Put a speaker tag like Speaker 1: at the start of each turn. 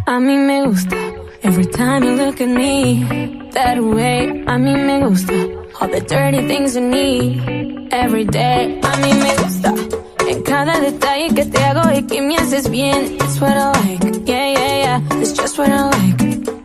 Speaker 1: A mí me gusta. Every time you look at me that way. A mí me gusta. All the dirty things you need every day. A mí me gusta. En cada detalle que te hago y que me haces bien. It's what I like. Yeah, yeah, yeah. It's just what I like.